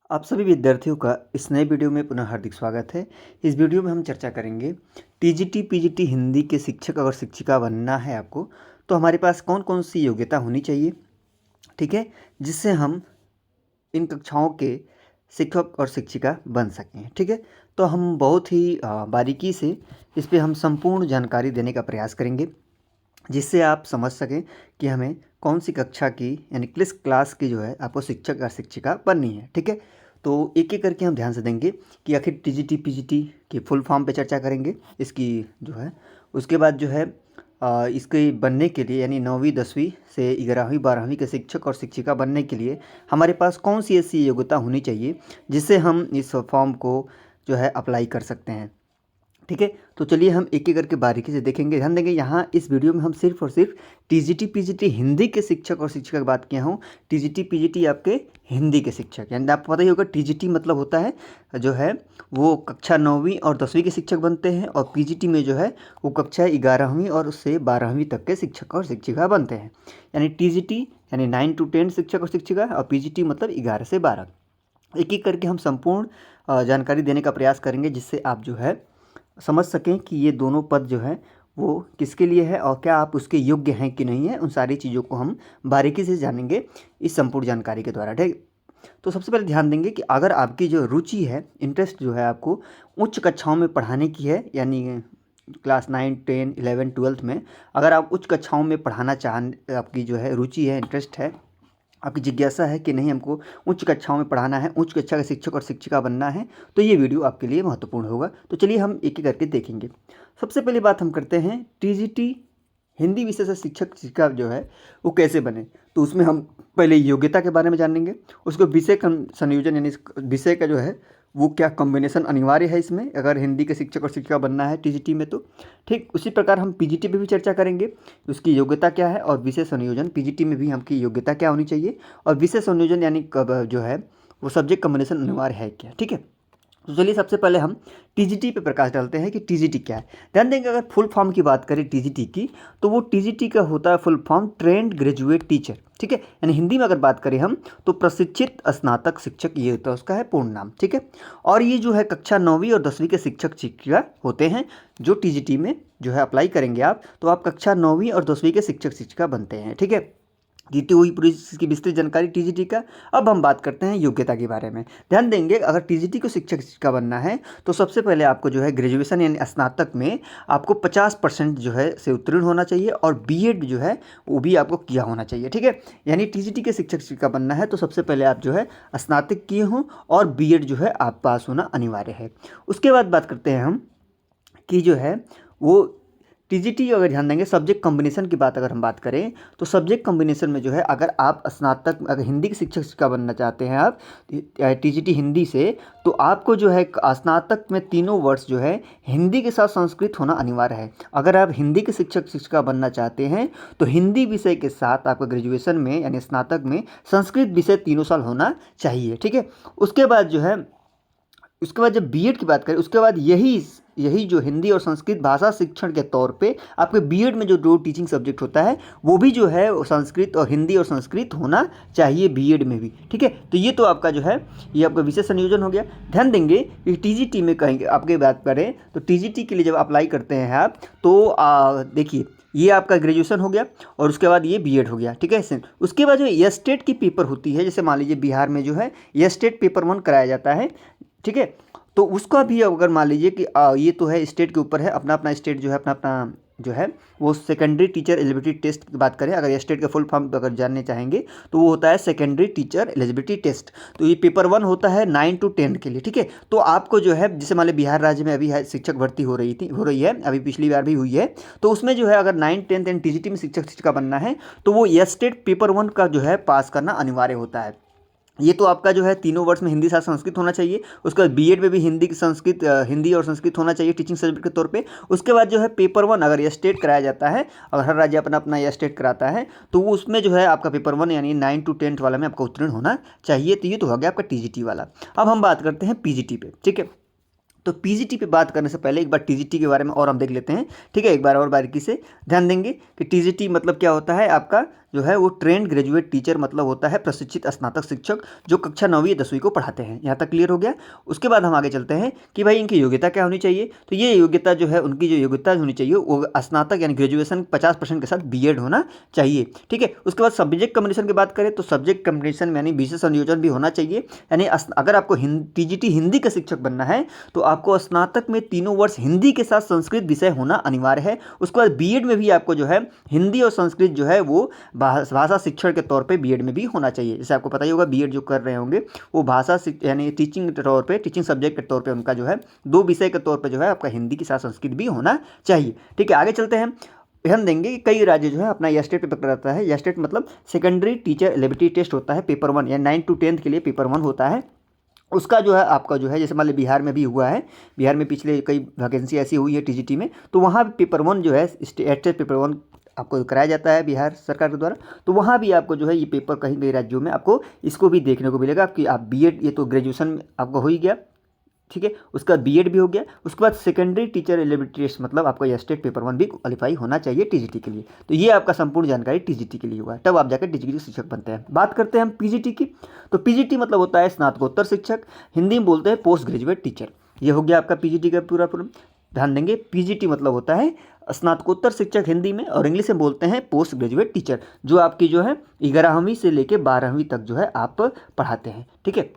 आप सभी विद्यार्थियों का इस नए वीडियो में पुनः हार्दिक स्वागत है। इस वीडियो में हम चर्चा करेंगे टीजीटी पीजीटी हिंदी के शिक्षक और शिक्षिका बनना है आपको, तो हमारे पास कौन कौन सी योग्यता होनी चाहिए, ठीक है, जिससे हम इन कक्षाओं के शिक्षक और शिक्षिका बन सकें। ठीक है, तो हम बहुत ही बारीकी से इस पे हम संपूर्ण जानकारी देने का प्रयास करेंगे, जिससे आप समझ सकें कि हमें कौन सी कक्षा की यानी किस क्लास की जो है आपको शिक्षक या शिक्षिका बननी है। ठीक है, तो एक एक करके हम ध्यान से देंगे कि आखिर टीजीटी पीजीटी की फुल फॉर्म पे चर्चा करेंगे इसकी जो है। उसके बाद जो है इसके बनने के लिए यानी 9वीं 10वीं से 11वीं 12वीं के शिक्षक और शिक्षिका बनने के लिए हमारे पास कौन सी ऐसी योग्यता होनी चाहिए जिससे हम इस फॉर्म को जो है अप्लाई कर सकते हैं। ठीक है, तो चलिए हम एक एक करके बारीकी से देखेंगे। ध्यान देंगे, यहाँ इस वीडियो में हम सिर्फ और सिर्फ टीजीटी पीजीटी हिंदी के शिक्षक और शिक्षिका की बात किया हूँ। टीजीटी पीजीटी आपके हिंदी के शिक्षक, यानी आपको पता ही होगा टीजीटी मतलब होता है जो है वो कक्षा 9वीं और 10वीं के शिक्षक बनते हैं, और पीजीटी में जो है वो कक्षा 11वीं और उससे 12वीं तक के शिक्षक और शिक्षिका बनते हैं। यानी टीजीटी यानी 9 to 10 शिक्षक और शिक्षिका, और पीजीटी मतलब 11 से 12। एक एक करके हम संपूर्ण जानकारी देने का प्रयास करेंगे, जिससे आप जो है समझ सकें कि ये दोनों पद जो है वो किसके लिए है और क्या आप उसके योग्य हैं कि नहीं है। उन सारी चीज़ों को हम बारीकी से जानेंगे इस संपूर्ण जानकारी के द्वारा। ठीक, तो सबसे पहले ध्यान देंगे कि अगर आपकी जो रुचि है, इंटरेस्ट जो है आपको उच्च कक्षाओं में पढ़ाने की है, यानी क्लास 9 10 11 12 में अगर आप उच्च कक्षाओं में पढ़ाना आपकी जो है रुचि है, इंटरेस्ट है, आपकी जिज्ञासा है कि नहीं हमको उच्च कक्षाओं में पढ़ाना है, उच्च कक्षा का शिक्षक और शिक्षिका बनना है, तो ये वीडियो आपके लिए महत्वपूर्ण होगा। तो चलिए हम एक एक करके देखेंगे। सबसे पहली बात हम करते हैं टीजीटी हिंदी विषय से शिक्षक शिक्षिका जो है वो कैसे बने। तो उसमें हम पहले योग्यता के बारे में जानेंगे, उसको विषय संयोजन यानी विषय का जो है वो क्या कॉम्बिनेशन अनिवार्य है इसमें अगर हिंदी के शिक्षक और शिक्षिका बनना है टीजीटी में। तो ठीक उसी प्रकार हम पीजीटी पे भी चर्चा करेंगे, उसकी योग्यता क्या है, और विषय संयोजन पीजीटी में भी हमकी योग्यता क्या होनी चाहिए, और विषय संयोजन यानी जो है वो सब्जेक्ट कॉम्बिनेशन अनिवार्य है क्या। ठीक है, तो चलिए सबसे पहले हम टीजीटी पे प्रकाश डालते हैं कि टीजीटी क्या है। ध्यान देंगे, अगर फुल फॉर्म की बात करें टीजीटी की, तो वो टीजीटी का होता है full form trained graduate teacher. ठीक है, यानी हिंदी में अगर बात करें हम तो प्रशिक्षित स्नातक शिक्षक, ये होता है उसका है पूर्ण नाम। ठीक है, और ये जो है कक्षा 9वीं और 10वीं के शिक्षक शिक्षिका होते हैं जो टीजीटी में जो है अप्लाई करेंगे आप, तो आप कक्षा 9वीं और 10वीं के शिक्षक शिक्षिका बनते हैं। ठीक है, जीती हुई पूरी इसकी विस्तृत जानकारी टीजीटी का। अब हम बात करते हैं योग्यता के बारे में। ध्यान देंगे, अगर टीजीटी को शिक्षक शिक्षिका बनना है तो सबसे पहले आपको जो है ग्रेजुएशन यानी स्नातक में आपको 50% जो है से उत्तीर्ण होना चाहिए, और बीएड जो है वो भी आपको किया होना चाहिए। ठीक है, यानी टीजीटी के शिक्षक शिक्षिका बनना है तो सबसे पहले आप जो है स्नातक किए हों और बीएड जो है आप पास होना अनिवार्य है। उसके बाद बात करते हैं हम कि जो है वो टीजीटी अगर ध्यान देंगे सब्जेक्ट कॉम्बिनेशन की बात अगर हम बात करें तो सब्जेक्ट कॉम्बिनेशन में जो है अगर आप स्नातक अगर हिंदी के शिक्षक शिक्षिका बनना चाहते हैं आप टीजीटी हिंदी से, तो आपको जो है स्नातक में तीनों वर्ष जो है हिंदी के साथ संस्कृत होना अनिवार्य है। अगर आप हिंदी के शिक्षक शिक्षिका बनना चाहते हैं तो हिंदी विषय के साथ आपका ग्रेजुएशन में यानी स्नातक में संस्कृत विषय 3 साल होना चाहिए। ठीक है, उसके बाद जो है उसके बाद जब बीएड की बात करें, उसके बाद यही जो हिंदी और संस्कृत भाषा शिक्षण के तौर पे आपके बीएड में जो दो टीचिंग सब्जेक्ट होता है वो भी जो है संस्कृत और हिंदी और संस्कृत होना चाहिए बीएड में भी। ठीक है, तो ये तो आपका जो है ये आपका विषय संयोजन हो गया। ध्यान देंगे कि टीजीटी में कहेंगे आपके बात करें तो टीजीटी के लिए जब अप्लाई करते हैं आप तो देखिए ये आपका ग्रेजुएशन हो गया और उसके बाद ये बीएड हो गया। ठीक है, उसके बाद जो एस्टेट की पेपर होती है, जैसे मान लीजिए बिहार में जो है एस्टेट पेपर 1 कराया जाता है। ठीक है, तो उसका भी अगर मान लीजिए कि ये तो है स्टेट के ऊपर है, अपना अपना स्टेट जो है अपना जो है वो सेकेंडरी टीचर एलिजिबिलिटी टेस्ट की बात करें, अगर स्टेट का फुल फॉर्म अगर जानने चाहेंगे तो वो होता है सेकेंडरी टीचर एलिजिबिलिटी टेस्ट। तो ये पेपर 1 होता है 9 to 10 के लिए। ठीक है, तो आपको जो है जैसे मान लीजिए बिहार राज्य में अभी है शिक्षक भर्ती हो रही है, अभी पिछली बार भी हुई है, तो उसमें जो है अगर 9 10 एंड टीजीटी में शिक्षक शिक्षिका बनना है तो वो स्टेट पेपर 1 का जो है पास करना अनिवार्य होता है। ये तो आपका जो है तीनों वर्ष में हिंदी साथ संस्कृत होना चाहिए। उसके बाद बीएड में भी हिंदी और संस्कृत होना चाहिए टीचिंग सब्जेक्ट के तौर पे। उसके बाद जो है पेपर 1 अगर ये स्टेट कराया जाता है, अगर हर राज्य अपना अपना ये स्टेट कराता है, तो वो उसमें जो है आपका पेपर 1 यानी 9 to 10 वाला में आपका उत्तीर्ण होना चाहिए। तो ये तो हो गया आपका टीजीटी वाला। अब हम बात करते हैं पीजीटी पे। ठीक है, तो पीजीटी पे बात करने से पहले एक बार टीजीटी के बारे में और हम देख लेते हैं। ठीक है, एक बार और बारीकी से ध्यान देंगे कि टीजीटी मतलब क्या होता है आपका जो है वो ट्रेंड ग्रेजुएट टीचर मतलब होता है प्रशिक्षित स्नातक शिक्षक जो कक्षा 9वीं 10वीं को पढ़ाते हैं। यहाँ तक क्लियर हो गया। उसके बाद हम आगे चलते हैं कि भाई इनकी योग्यता क्या होनी चाहिए। तो ये योग्यता जो है, उनकी जो योग्यता होनी चाहिए वो स्नातक यानी ग्रेजुएशन 50% के साथ बीएड होना चाहिए। ठीक है। उसके बाद सब्जेक्ट कम्बिनेशन की बात करें तो सब्जेक्ट कम्बिनेशन यानी विषय संयोजन भी होना चाहिए। यानी अगर आपको टीजीटी हिंदी का शिक्षक बनना है तो आपको स्नातक में तीनों वर्ष हिंदी के साथ संस्कृत विषय होना अनिवार्य है। उसके बाद बीएड में भी आपको जो है हिंदी और संस्कृत जो है वो भाषा शिक्षण के तौर पे बीएड में भी होना चाहिए। जैसे आपको पता ही होगा बीएड जो कर रहे होंगे वो भाषा यानी टीचिंग के तौर पे, टीचिंग सब्जेक्ट के तौर पे उनका जो है 2 विषय के तौर पे जो है आपका हिंदी के साथ संस्कृत भी होना चाहिए। ठीक है। आगे चलते हैं। ध्यान देंगे कि कई राज्य जो है अपना एस्टेट पेपर कराता है। एस्टेट मतलब सेकेंडरी टीचर एलिजिबिलिटी टेस्ट होता है, पेपर 1 या 9 to 10 के लिए पेपर 1 होता है। उसका जो है आपका जो है, जैसे मान लीजिए बिहार में भी हुआ है, बिहार में पिछले कई वैकेंसी ऐसी हुई है टीजीटी में, तो वहाँ पेपर 1 जो है एस्टेट पेपर 1 आपको कराया जाता है बिहार सरकार के द्वारा। तो वहाँ भी आपको जो है ये पेपर कहीं कई राज्यों में आपको इसको भी देखने को मिलेगा कि आप बीएड, ये तो ग्रेजुएशन में आपका हो ही गया। ठीक है। उसका बीएड भी हो गया। उसके बाद सेकेंडरी टीचर एलिजिबिलिटी टेस्ट मतलब आपको यह स्टेट पेपर 1 भी क्वालिफाई होना चाहिए टीजीटी के लिए। तो ये आपका संपूर्ण जानकारी टीजीटी के लिए हुआ है, तब आप जाकर टीजीटी शिक्षक बनते हैं। बात करते हैं हम पीजीटी की। तो पीजीटी मतलब होता है स्नातकोत्तर शिक्षक, हिंदी में बोलते हैं पोस्ट ग्रेजुएट टीचर। ये हो गया आपका पीजीटी का पूरा। ध्यान देंगे पीजीटी मतलब होता है स्नातकोत्तर शिक्षक हिंदी में, और इंग्लिश में बोलते हैं पोस्ट ग्रेजुएट टीचर, जो आपकी जो है 11वीं से लेकर 12वीं तक जो है आप पढ़ाते हैं। ठीक है।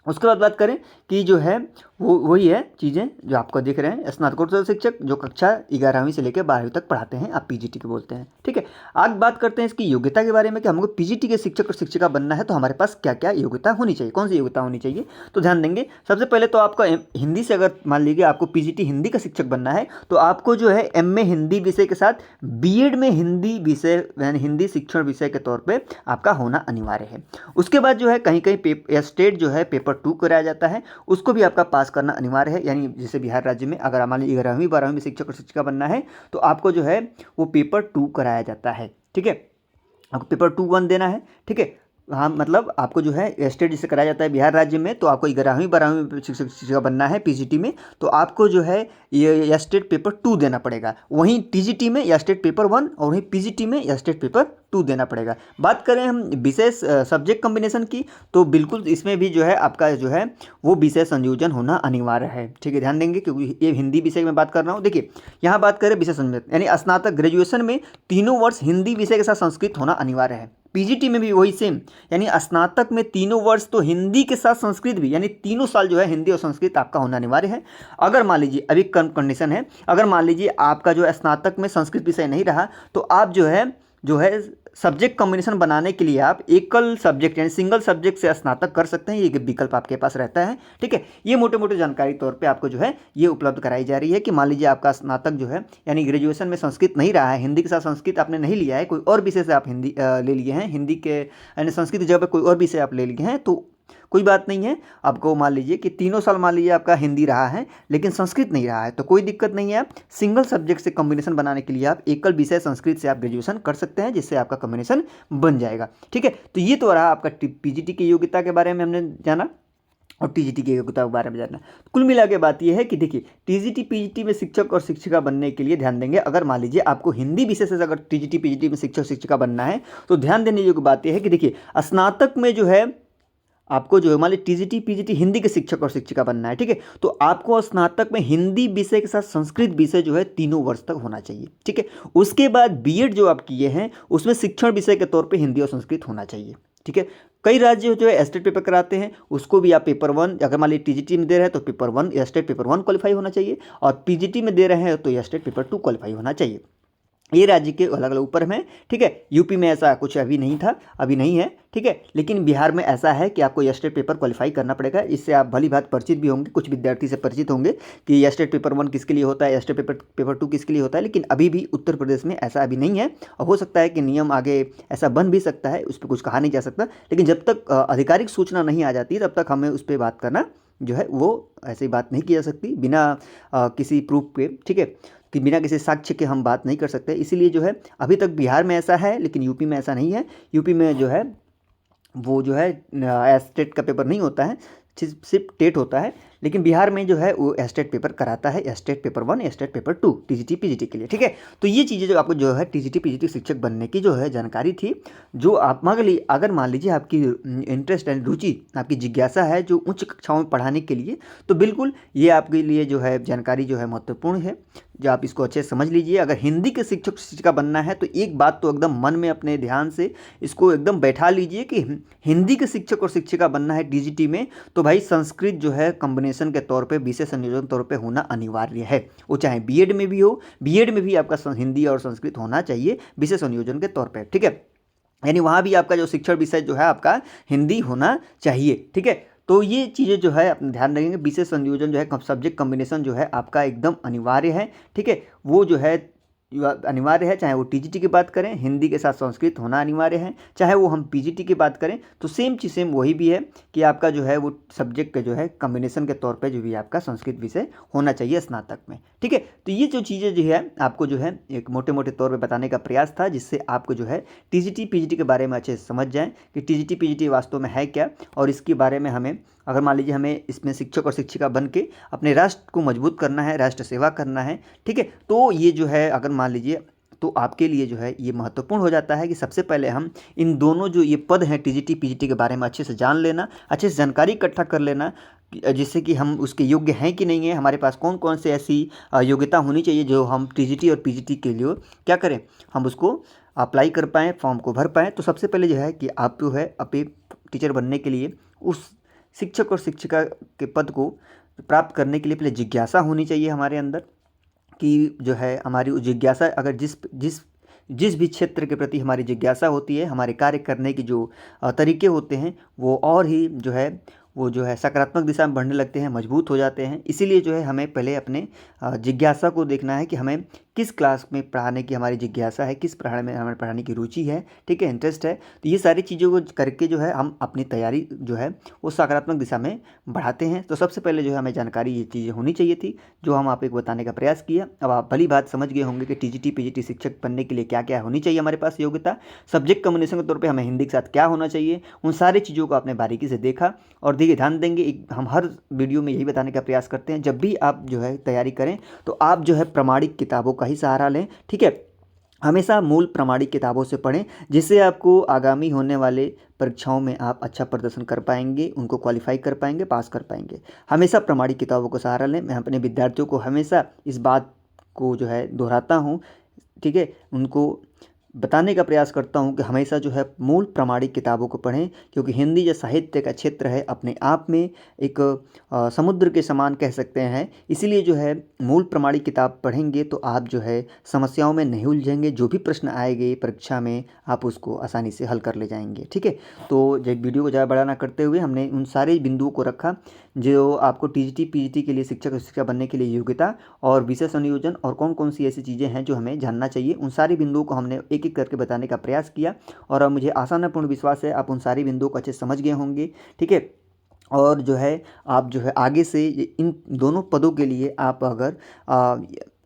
उसके बाद बात करें कि जो है वो वही है चीज़ें जो आपको दिख रहे हैं, स्नातकोत्तर शिक्षक जो कक्षा 11वीं से लेकर 12वीं तक पढ़ाते हैं, आप पीजीटी के बोलते हैं। ठीक है। आज बात करते हैं इसकी योग्यता के बारे में कि हमको पीजीटी के शिक्षक और शिक्षिका बनना है तो हमारे पास क्या क्या योग्यता होनी चाहिए, कौन सी योग्यता होनी चाहिए। तो ध्यान देंगे सबसे पहले तो आपका हिंदी से, अगर मान लीजिए आपको पीजीटी हिंदी का शिक्षक बनना है तो आपको जो है एमए हिंदी विषय के साथ बीएड में हिंदी विषय यानी हिंदी शिक्षण विषय के तौर पर आपका होना अनिवार्य है। उसके बाद जो है कहीं कहीं स्टेट जो है पेपर 2 कराया जाता है, उसको भी आपका पास करना अनिवार्य है। यानी जैसे बिहार राज्य में अगर मान लीजिए 11वीं 12वीं में शिक्षक और शिक्षिका बनना है तो आपको जो है वो पेपर 2 कराया जाता है। ठीक है। आपको पेपर 2 1 देना है। ठीक है। हाँ, मतलब आपको जो है स्टेट जिसे कराया जाता है बिहार राज्य में, तो आपको 11वीं 12वीं में शिक्षक शिक्षिका बनना है पीजीटी में, तो आपको जो है ये स्टेट पेपर 2 देना पड़ेगा। वहीं टीजीटी में या स्टेट पेपर 1 और वहीं पीजीटी में या स्टेट पेपर 2 देना पड़ेगा। बात करें हम विशेष सब्जेक्ट कम्बिनेशन की, तो बिल्कुल इसमें भी जो है आपका जो है वो विषय संयोजन होना अनिवार्य है। ठीक है। ध्यान देंगे क्योंकि ये हिंदी विषय में बात कर रहा हूँ। देखिए यहाँ बात करें विषय संयोजन यानी स्नातक ग्रेजुएशन में तीनों वर्ष हिंदी विषय के साथ संस्कृत होना अनिवार्य है। पीजीटी में भी वही सेम, यानी स्नातक में तीनों वर्ष तो हिंदी के साथ संस्कृत भी, यानी तीनों साल जो है हिंदी और संस्कृत आपका होना अनिवार्य है। अगर मान लीजिए अभी कंडीशन है, अगर मान लीजिए आपका जो है स्नातक में संस्कृत विषय नहीं रहा तो आप जो है सब्जेक्ट कॉम्बिनेशन बनाने के लिए आप एकल सब्जेक्ट यानी सिंगल सब्जेक्ट से स्नातक कर सकते हैं। ये विकल्प आपके पास रहता है। ठीक है। ये मोटे मोटे जानकारी तौर पे आपको जो है ये उपलब्ध कराई जा रही है कि मान लीजिए आपका स्नातक जो है यानी ग्रेजुएशन में संस्कृत नहीं रहा है, हिंदी के साथ संस्कृत आपने नहीं लिया है, कोई और विषय से आप हिंदी ले लिए हैं, हिंदी के यानी संस्कृत की जगह कोई और विषय आप ले लिए हैं, तो कोई बात नहीं है। आपको मान लीजिए कि तीनों साल मान लीजिए आपका हिंदी रहा है लेकिन संस्कृत नहीं रहा है तो कोई दिक्कत नहीं है। सिंगल सब्जेक्ट से कॉम्बिनेशन बनाने के लिए आप एकल विषय संस्कृत से आप ग्रेजुएशन कर सकते हैं, जिससे आपका कॉम्बिनेशन बन जाएगा। ठीक है। तो ये तो रहा आपका पीजीटी की योग्यता के बारे में हमने जाना और टीजीटी की योग्यता के बारे में जानना। कुल मिला के बात यह है कि देखिए टीजीटी पीजीटी में शिक्षक और शिक्षिका बनने के लिए ध्यान देंगे, अगर मान लीजिए आपको हिंदी विषय से अगर टीजीटी पीजीटी में शिक्षक शिक्षिका बनना है तो ध्यान देने योग्य बात यह है कि देखिए स्नातक में जो है आपको जो है मान लीजिए टीजीटी पीजीटी हिंदी के शिक्षक और शिक्षिका बनना है। ठीक है। तो आपको स्नातक में हिंदी विषय के साथ संस्कृत विषय जो है तीनों वर्ष तक होना चाहिए। ठीक है। उसके बाद बीएड जो आप किए हैं उसमें शिक्षण विषय के तौर पे हिंदी और संस्कृत होना चाहिए। ठीक है। कई राज्य जो है स्टेट पेपर कराते हैं, उसको भी आप पेपर 1, अगर मान लीजिए टीजीटी में दे रहे हैं तो पेपर 1 या स्टेट पेपर 1 क्वालिफाई होना चाहिए, और पीजीटी में दे रहे हैं तो या स्टेट पेपर 2 क्वालिफाई होना चाहिए। ये राज्य के अलग अलग ऊपर में। ठीक है। यूपी में ऐसा कुछ अभी नहीं था, अभी नहीं है। ठीक है। लेकिन बिहार में ऐसा है कि आपको स्टेट पेपर क्वालिफाई करना पड़ेगा। इससे आप भली बात परिचित भी होंगे, कुछ विद्यार्थी से परिचित होंगे कि स्टेट पेपर 1 किसके लिए होता है, स्टेट पेपर 2 किसके लिए होता है। लेकिन अभी भी उत्तर प्रदेश में ऐसा अभी नहीं है, और हो सकता है कि नियम आगे ऐसा बन भी सकता है, उस पर कुछ कहा नहीं जा सकता। लेकिन जब तक आधिकारिक सूचना नहीं आ जाती तब तक हमें उस पर बात करना जो है वो ऐसी बात नहीं की जा सकती बिना किसी प्रूफ के। ठीक है। कि बिना किसी साक्ष्य के हम बात नहीं कर सकते। इसीलिए जो है अभी तक बिहार में ऐसा है, लेकिन यूपी में ऐसा नहीं है। यूपी में जो है वो जो है स्टेट का पेपर नहीं होता है, सिर्फ टेट होता है, लेकिन बिहार में जो है वो एस्टेट पेपर कराता है, estate paper 1, estate paper 2 TGT PGT के लिए, ठीक है। तो ये चीज़ें जो आपको जो है टीजीटी पीजीटी शिक्षक बनने की जो है जानकारी थी, जो आप अगर मान लीजिए आपकी इंटरेस्ट एंड रुचि, आपकी जिज्ञासा है जो उच्च कक्षाओं में पढ़ाने के लिए, तो बिल्कुल ये आपके लिए जो है जानकारी जो है महत्वपूर्ण है, जो आप इसको अच्छे से समझ लीजिए। अगर हिंदी के शिक्षक शिक्षिका बनना है तो एक बात तो एकदम मन में अपने ध्यान से इसको एकदम बैठा लीजिए कि हिंदी के शिक्षक और शिक्षिका बनना है टीजीटी में, तो भाई संस्कृत जो है कॉम्बिनेशन के तौर पे, विषय संयोजन तौर पे होना अनिवार्य है। वो चाहे बीएड में भी हो, बीएड में भी आपका हिंदी और संस्कृत होना चाहिए विषय संयोजन के तौर पे, ठीक है। यानी वहाँ भी आपका जो शिक्षण विषय जो है आपका हिंदी होना चाहिए, ठीक है। तो ये चीज़ें जो है अपने ध्यान रखेंगे, विषय संयोजन जो है सब्जेक्ट कॉम्बिनेशन जो है आपका एकदम अनिवार्य है, ठीक है। वो जो है अनिवार्य है, चाहे वो टीजीटी की बात करें, हिंदी के साथ संस्कृत होना अनिवार्य है, चाहे वो हम पीजीटी की बात करें तो सेम चीज़ सेम वही भी है कि आपका जो है वो सब्जेक्ट का जो है कॉम्बिनेशन के तौर पे जो भी आपका संस्कृत विषय होना चाहिए स्नातक में, ठीक है। तो ये जो चीज़ें जो है आपको जो है एक मोटे मोटे तौर पर बताने का प्रयास था, जिससे आपको जो है टीजीटी पीजीटी के बारे में अच्छे से समझ जाएँ कि टीजीटी पीजीटी वास्तव में है क्या, और इसके बारे में हमें, अगर मान लीजिए हमें इसमें शिक्षक और शिक्षिका बन के अपने राष्ट्र को मजबूत करना है, राष्ट्र सेवा करना है, ठीक है। तो ये जो है अगर मान लीजिए तो आपके लिए जो है ये महत्वपूर्ण हो जाता है कि सबसे पहले हम इन दोनों जो ये पद हैं टीजीटी पीजीटी के बारे में अच्छे से जान लेना, अच्छे से जानकारी इकट्ठा कर लेना, जिससे कि हम उसके योग्य हैं कि नहीं है, हमारे पास कौन कौन से ऐसी योग्यता होनी चाहिए जो हम टीजीटी और पीजीटी के लिए क्या करें, हम उसको अप्लाई कर पाएँ, फॉर्म को भर पाएँ। तो सबसे पहले जो है कि आप जो है अपने टीचर बनने के लिए उस शिक्षक और शिक्षिका के पद को प्राप्त करने के लिए पहले जिज्ञासा होनी चाहिए हमारे अंदर, कि जो है हमारी उस जिज्ञासा, अगर जिस जिस जिस भी क्षेत्र के प्रति हमारी जिज्ञासा होती है, हमारे कार्य करने की जो तरीके होते हैं वो और ही जो है सकारात्मक दिशा में बढ़ने लगते हैं, मजबूत हो जाते हैं। इसीलिए जो है हमें पहले अपने जिज्ञासा को देखना है कि हमें किस क्लास में पढ़ाने की हमारी जिज्ञासा है, किस पढ़ाने में हमारे पढ़ाने की रुचि है, ठीक है, इंटरेस्ट है। तो ये सारी चीज़ों को करके जो है हम अपनी तैयारी जो है वो सकारात्मक दिशा में बढ़ाते हैं। तो सबसे पहले जो है हमें जानकारी ये चीज़ें होनी चाहिए थी, जो हम आप एक बताने का प्रयास किया। अब आप भली बात समझ गए होंगे कि टीजीटी पीजीटी शिक्षक बनने के लिए क्या क्या होनी चाहिए हमारे पास योग्यता, सब्जेक्ट कॉम्बिनेशन के तौर पर हमें हिंदी के साथ क्या होना चाहिए, उन सारी चीज़ों को आपने बारीकी से देखा। और देखिए ध्यान देंगे, हम हर वीडियो में यही बताने का प्रयास करते हैं, जब भी आप जो है तैयारी करें तो आप जो है प्रमाणिक किताबों का ही सहारा लें, ठीक है। हमेशा मूल प्रमाणिक किताबों से पढ़ें, जिससे आपको आगामी होने वाले परीक्षाओं में आप अच्छा प्रदर्शन कर पाएंगे, उनको क्वालिफाई कर पाएंगे, पास कर पाएंगे। हमेशा प्रमाणिक किताबों का सहारा लें। मैं अपने विद्यार्थियों को हमेशा इस बात को जो है दोहराता हूँ, ठीक है, उनको बताने का प्रयास करता हूँ कि हमेशा जो है मूल प्रमाणिक किताबों को पढ़ें, क्योंकि हिंदी जो साहित्य का क्षेत्र है अपने आप में एक समुद्र के समान कह सकते हैं। इसीलिए जो है मूल प्रमाणिक किताब पढ़ेंगे तो आप जो है समस्याओं में नहीं उलझेंगे, जो भी प्रश्न आएंगे परीक्षा में आप उसको आसानी से हल कर ले जाएंगे, ठीक है। तो जो वीडियो को ज़्यादा बड़ा ना करते हुए हमने उन सारे बिंदुओं को रखा जो आपको टीजीटी पीजीटी के लिए शिक्षक शिक्षिका बनने के लिए योग्यता और विषय संयोजन और कौन कौन सी ऐसी चीज़ें हैं जो हमें जानना चाहिए, उन सारी बिंदुओं को हमने एक एक करके बताने का प्रयास किया। और मुझे आशा पूर्ण विश्वास है आप उन सारी बिंदुओं को अच्छे समझ गए होंगे, ठीक है। और जो है आप जो है आगे से इन दोनों पदों के लिए आप अगर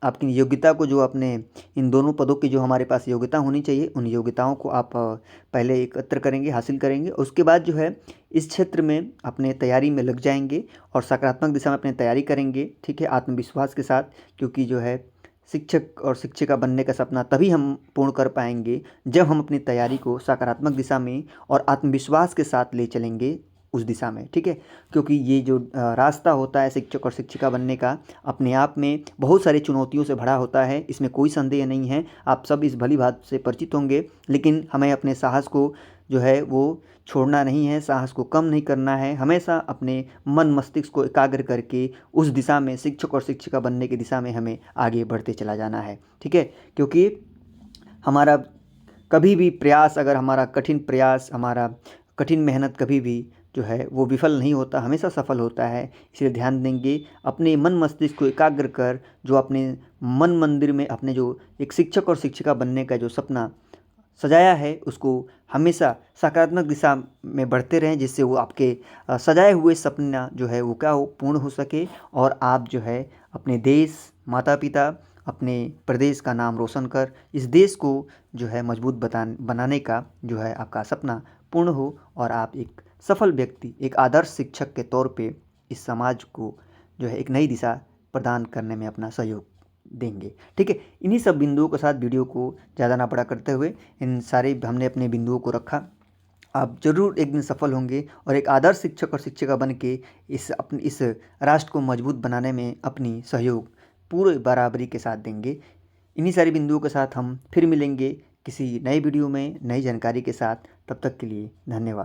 आपकी योग्यता को, जो अपने इन दोनों पदों की जो हमारे पास योग्यता होनी चाहिए, उन योग्यताओं को आप पहले एकत्र करेंगे, हासिल करेंगे। उसके बाद जो है इस क्षेत्र में अपने तैयारी में लग जाएंगे और सकारात्मक दिशा में अपनी तैयारी करेंगे, ठीक है, आत्मविश्वास के साथ। क्योंकि जो है शिक्षक और शिक्षिका बनने का सपना तभी हम पूर्ण कर पाएंगे जब हम अपनी तैयारी को सकारात्मक दिशा में और आत्मविश्वास के साथ ले चलेंगे उस दिशा में, ठीक है। क्योंकि ये जो रास्ता होता है शिक्षक और शिक्षिका बनने का, अपने आप में बहुत सारी चुनौतियों से भरा होता है, इसमें कोई संदेह नहीं है। आप सब इस भली बात से परिचित होंगे, लेकिन हमें अपने साहस को जो है वो छोड़ना नहीं है, साहस को कम नहीं करना है। हमेशा अपने मन मस्तिष्क को एकाग्र करके उस दिशा में, शिक्षक और शिक्षिका बनने की दिशा में हमें आगे बढ़ते चला जाना है, ठीक है। क्योंकि हमारा कभी भी प्रयास, अगर हमारा कठिन प्रयास, हमारा कठिन मेहनत कभी भी जो है वो विफल नहीं होता, हमेशा सफल होता है। इसलिए ध्यान देंगे, अपने मन मस्तिष्क को एकाग्र कर जो अपने मन मंदिर में अपने जो एक शिक्षक और शिक्षिका बनने का जो सपना सजाया है उसको हमेशा सकारात्मक दिशा में बढ़ते रहें, जिससे वो आपके सजाए हुए सपना जो है वो क्या हो, पूर्ण हो सके और आप जो है अपने देश, माता पिता, अपने प्रदेश का नाम रोशन कर इस देश को जो है मजबूत बनाने का जो है आपका सपना पूर्ण हो और आप एक सफल व्यक्ति एक आदर्श शिक्षक के तौर पे इस समाज को जो है एक नई दिशा प्रदान करने में अपना सहयोग देंगे। ठीक है, इन्हीं सब बिंदुओं के साथ वीडियो को ज़्यादा ना बड़ा करते हुए इन सारे हमने अपने बिंदुओं को रखा। आप ज़रूर एक दिन सफल होंगे और एक आदर्श शिक्षक और शिक्षिका बन के इस राष्ट्र को मजबूत बनाने में अपनी सहयोग पूरे बराबरी के साथ देंगे। इन्हीं सारे बिंदुओं के साथ हम फिर मिलेंगे किसी नए वीडियो में नई जानकारी के साथ। तब तक के लिए धन्यवाद।